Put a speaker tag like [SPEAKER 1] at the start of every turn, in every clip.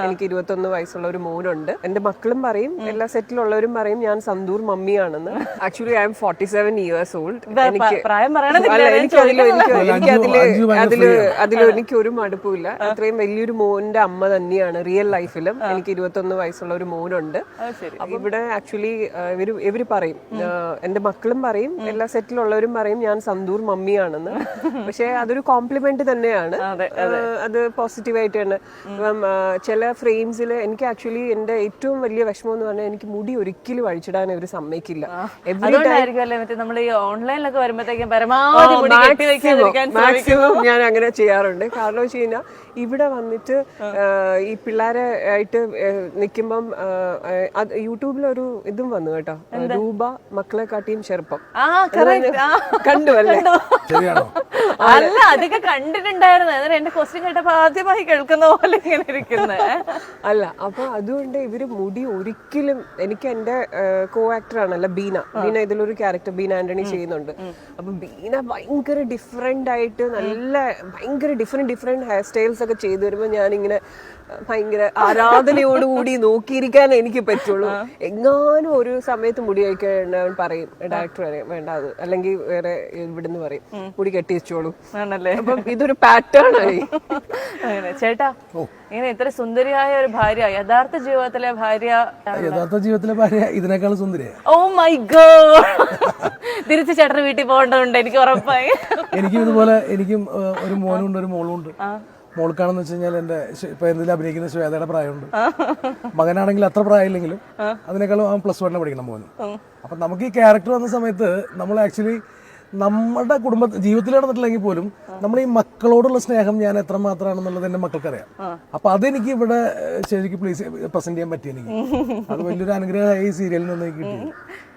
[SPEAKER 1] എനിക്ക് 21 വയസ്സുള്ള ഒരു മോനുണ്ട്. എന്റെ മക്കളും പറയും, എല്ലാ സെറ്റിലുള്ളവരും പറയും ഞാൻ സന്തൂർ മമ്മിയാണെന്ന്. Actually I am 47 years old. എനിക്കൊരു മടുപ്പില്ല. അത്രയും വലിയൊരു മോന്റെ അമ്മ തന്നെയാണ് റിയൽ ലൈഫിലും. എനിക്ക് 21 വയസ്സുള്ള ഒരു മോനുണ്ട്. ഇവിടെ ആക്ച്വലി ഇവര് പറയും, എന്റെ മക്കളും പറയും, എല്ലാ സെറ്റിലുള്ളവരും പറയും ഞാൻ സന്തൂർ മമ്മിയാണെന്ന്. പക്ഷെ അതൊരു കോംപ്ലിമെന്റ് തന്നെയാണ്. അത് പോസിറ്റീവായിട്ട് തന്നെ. ഇപ്പം ചില ഫ്രെയിംസിൽ എനിക്ക് ആക്ച്വലി എന്റെ ഏറ്റവും വലിയ വിഷമം എന്ന് പറഞ്ഞാൽ എനിക്ക് മുടി ഒരിക്കലും അഴിച്ചിടാൻ അവർ സമ്മതിക്കില്ല. മാക്സിമം ഞാൻ അങ്ങനെ ചെയ്യാറുണ്ട്. കാരണം വെച്ച് കഴിഞ്ഞാൽ ഇവിടെ വന്നിട്ട് ഈ പിള്ളേരെ ആയിട്ട് നിൽക്കുമ്പം യൂട്യൂബിലൊരു ഇതും വന്നു കേട്ടോ, രൂപ മക്കളെ കാട്ടിയും ചെറുപ്പം. കണ്ടുവല്ലേ?
[SPEAKER 2] അല്ല, അതൊക്കെ കണ്ടിട്ടുണ്ടായിരുന്നു. എന്റെ ക്വസ്റ്റ്യൻ കേട്ടപ്പോ ആദ്യമായി കേൾക്കുന്ന പോലെ ഇങ്ങനെ ഇരിക്കുന്നത്.
[SPEAKER 1] അല്ല, അപ്പൊ അതുകൊണ്ട് ഇവര് മുടി ഒരിക്കലും, എനിക്ക് എന്റെ കോ ആക്ടർ ആണല്ലോ ബീന ഇതിലൊരു ക്യാരക്ടർ ബീന ആന്റണി ചെയ്യുന്നുണ്ട്. അപ്പൊ ബീന ഭയങ്കര ഡിഫറെന്റ് ആയിട്ട് നല്ല ഭയങ്കര ഡിഫറെന്റ് ഹെയർ സ്റ്റൈൽസ് ഒക്കെ ചെയ്തു വരുമ്പോ ഞാനിങ്ങനെ ഭയങ്കര ആരാധനയോടുകൂടി നോക്കിയിരിക്കാൻ എനിക്ക് പറ്റുള്ളൂ. എങ്ങാനും ഒരു സമയത്ത് മുടി കഴിക്കാൻ പറയും ഡയറക്ടർ പറയും വേണ്ട അത്, അല്ലെങ്കിൽ വേറെ ഇവിടുന്ന് പറയും മുടി കെട്ടി വെച്ചോളൂ. അപ്പം ഇതൊരു പാറ്റേൺ ആയി.
[SPEAKER 2] ചേട്ടാ, ഇങ്ങനെ ഇത്ര സുന്ദരിയായ ഒരു ഭാര്യ യഥാർത്ഥ ജീവിതത്തിലെ ഭാര്യ
[SPEAKER 3] ഇതിനേക്കാൾ സുന്ദരിയാണ്.
[SPEAKER 2] ഓ മൈ ഗോഡ്, തിരിച്ച് ചേട്ടന് വീട്ടിൽ പോകേണ്ടതുണ്ട് എനിക്ക് ഉറപ്പായി.
[SPEAKER 3] എനിക്കും ഇതുപോലെ, എനിക്കും ഒരു മോനുണ്ട് ഒരു മോളുണ്ട്. മോൾക്കാണെന്ന് വെച്ച് കഴിഞ്ഞാൽ എന്റെ ഇപ്പൊ എന്തെങ്കിലും അഭിനയിക്കുന്ന ശ്വേതയുടെ പ്രായമുണ്ട്. മകനാണെങ്കിൽ അത്ര പ്രായമില്ലെങ്കിലും അതിനേക്കാളും അവൻ +1 പഠിക്കണം മോനും. അപ്പൊ നമുക്ക് ഈ ക്യാരക്ടർ വന്ന സമയത്ത് നമ്മൾ ആക്ച്വലി നമ്മുടെ ജീവിതത്തിൽ നടന്നിട്ടില്ലെങ്കിൽ പോലും നമ്മൾ ഈ മക്കളോടുള്ള സ്നേഹം ഞാൻ എത്രമാത്രമാണെന്നുള്ളത് എന്റെ മക്കൾക്കറിയാം. അപ്പൊ അതെനിക്ക് ഇവിടെ ശരിക്കും പ്രസന്റ് ചെയ്യാൻ പറ്റി. എനിക്ക് അത് വലിയൊരു അനുഗ്രഹമായി ഈ സീരിയലിൽ നിന്ന് കിട്ടി.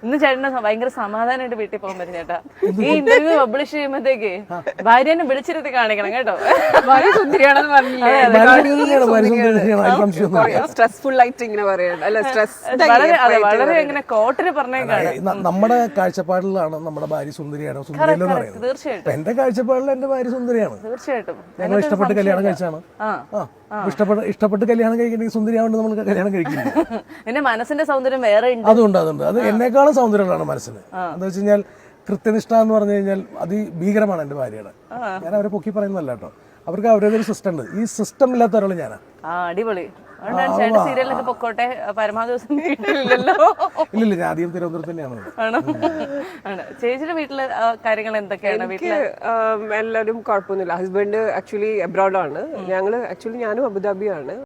[SPEAKER 2] ഇന്ന് ചേട്ടന് ഭയങ്കര സമാധാനമായിട്ട് വീട്ടിൽ പോകാൻ പറ്റും ചേട്ടാ. ഈ ഇന്റർവ്യൂ പബ്ലിഷ് ചെയ്യുമ്പോഴത്തേക്ക് ഭാര്യനെ വിളിച്ചിരുത്തി കാണിക്കണം കേട്ടോ.
[SPEAKER 1] ഭാര്യ സുന്ദരിയാണെന്ന് പറഞ്ഞില്ലേ? സ്ട്രെസ്ഫുൾ ആയിട്ട് ഇങ്ങനെ പറയണം. അല്ല,
[SPEAKER 2] വളരെ ഇങ്ങനെ കോട്ടിന് പറഞ്ഞേക്കാണ്.
[SPEAKER 3] നമ്മുടെ കാഴ്ചപ്പാടിലാണ് നമ്മുടെ ഭാര്യ സുന്ദരിയാണ് സുന്ദരിയല്ലെന്ന് പറയുന്നത്.
[SPEAKER 2] തീർച്ചയായിട്ടും
[SPEAKER 3] എന്റെ കാഴ്ചപ്പാടിൽ എന്റെ ഭാര്യ സുന്ദരിയാണ്.
[SPEAKER 2] തീർച്ചയായിട്ടും
[SPEAKER 3] ഞങ്ങൾ ഇഷ്ടപ്പെട്ട് കല്യാണം കഴിച്ചാണ്. ഇഷ്ടപ്പെട്ട് കല്യാണം കഴിക്കണമെങ്കിൽ സുന്ദരിയാവുകൊണ്ട് നമ്മൾ കല്യാണം കഴിക്കില്ല.
[SPEAKER 2] എന്റെ മനസ്സിന്റെ സൗന്ദര്യം വേറെ ഉണ്ട്.
[SPEAKER 3] അതുകൊണ്ട് അത് എന്നെക്കാളും സൗന്ദര്യമാണ് മനസ്സിന്. എന്താ വെച്ച് കഴിഞ്ഞാൽ കൃത്യനിഷ്ഠ എന്ന് പറഞ്ഞു കഴിഞ്ഞാൽ അതിഭീകരമാണ് എന്റെ ഭാര്യയുടെ. ഞാൻ അവരെ പൊക്കി പറയുന്നതല്ല കേട്ടോ. അവർക്ക് അവരേതൊരു സിസ്റ്റം ഉണ്ട്. ഈ സിസ്റ്റം ഇല്ലാത്ത ഒരാൾ ഞാനാ.
[SPEAKER 2] അടിപൊളി. സീരിയലൊക്കെ പൊക്കോട്ടെ, പരമാവധി ദിവസം
[SPEAKER 3] ഇല്ലില്ല, ഞാൻ ആദ്യം തിരുവനന്തപുരത്ത് തന്നെയാണ്.
[SPEAKER 2] ചേച്ചിയുടെ വീട്ടിലെ കാര്യങ്ങൾ എന്തൊക്കെയാണ്? വീട്ടില്
[SPEAKER 1] എല്ലാവരും കുഴപ്പമൊന്നുമില്ല. ഹസ്ബൻഡ് ആക്ച്വലി അബ്രോഡാണ്. ഞാനും അബുദാബിയാണ്.